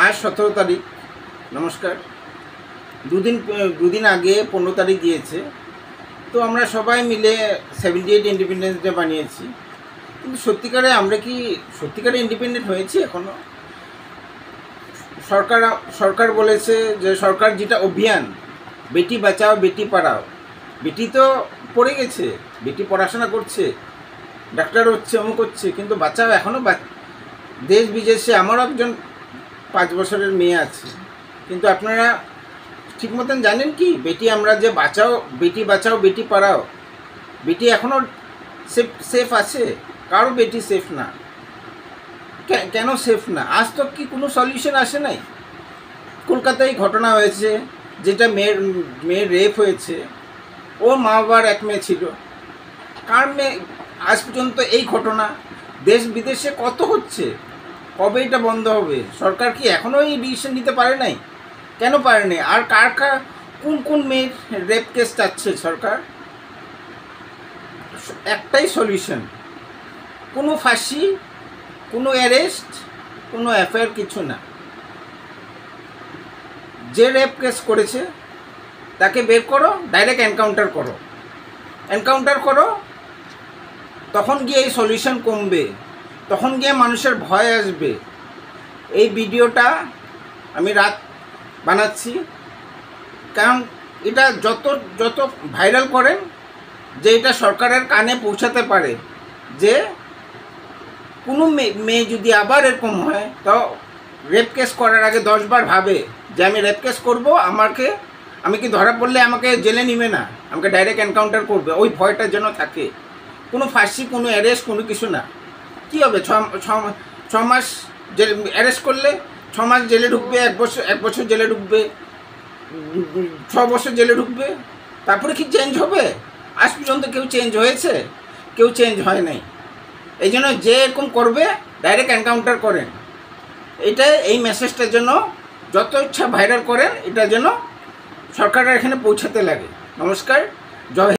आज 17 तारीख। नमस्कार। দুদিন আগে 15 তারিখ দিয়েছে। তো আমরা সবাই মিলে 78 ইন্ডিপেন্ডেন্স ডে বানিয়েছি। কিন্তু আমরা কি সত্যিকারে ইন্ডিপেন্ডেন্ট হয়েছি এখনো? সরকার বলেছে যে সরকার যেটা অভিযান বেটি বাঁচাও বেটি পড়াও, বেটি তো পড়ে গেছে, বেটি পড়াশোনা করছে, ডাক্তার হচ্ছে, অমুক হচ্ছে, কিন্তু বাঁচাও এখনও দেশ বিদেশে। আমারও একজন 5 বছরের মেয়ে আছে, কিন্তু আপনারা ঠিক মতন জানেন কি বেটি আমরা যে বাঁচাও বেটি পড়াও, বেটি এখনও সেফ আছে? কারো বেটি সেফ না। কেন সেফ না? আজ তো কি কোনো সলিউশন আসে নাই। কলকাতায় ঘটনা হয়েছে, যেটা মেয়ের রেপ হয়েছে, ওর মা বাবার এক মেয়ে ছিল। কার মেয়ে? আজ পর্যন্ত এই ঘটনা দেশ বিদেশে কত হচ্ছে, কবে এটা বন্ধ হবে? সরকার কি এখনও এই ডিসিশন নিতে পারে নাই? কেন পারে নাই? আর কোন মেয়ের রেপ কেস চাচ্ছে সরকার? একটাই সলিউশন, কোনো ফাঁসি, কোনো অ্যারেস্ট, কোনো এফআইআর, কিছু না। যে রেপ কেস করেছে তাকে বের করো, ডাইরেক্ট এনকাউন্টার করো, তখন গিয়ে এই সলিউশন কমবে, তখন গিয়ে মানুষের ভয় আসবে। এই ভিডিওটা আমি রাত বানাচ্ছি, কারণ এটা যত ভাইরাল করেন, যে এটা সরকারের কানে পৌঁছাতে পারে যে কোনো মেয়ে যদি আবার এরকম হয়, তো রেপ কেস করার আগে 10 বার ভাবে যে আমি রেপ কেস করবো, আমি কি ধরা পড়লে আমাকে জেলে নিবে না, আমাকে ডাইরেক্ট এনকাউন্টার করবে, ওই ভয়টা যেন থাকে। কোনো ফাঁসি, কোনো অ্যারেস্ট, কোনো কিছু না। কী হবে? ছ মাস অ্যারেস্ট করলে 6 মাস জেলে ঢুকবে, 1 বছর জেলে ঢুকবে, 6 বছর জেলে ঢুকবে, তারপরে কি চেঞ্জ হবে? আজ পর্যন্ত কেউ চেঞ্জ হয়েছে? কেউ চেঞ্জ হয় নাই। এই জন্য যে এরকম করবে ডাইরেক্ট এনকাউন্টার করেন। এই মেসেজটার জন্য যত ইচ্ছা ভাইরাল করেন, এটা যেন সরকারের এখানে পৌঁছাতে লাগে। নমস্কার, জয়।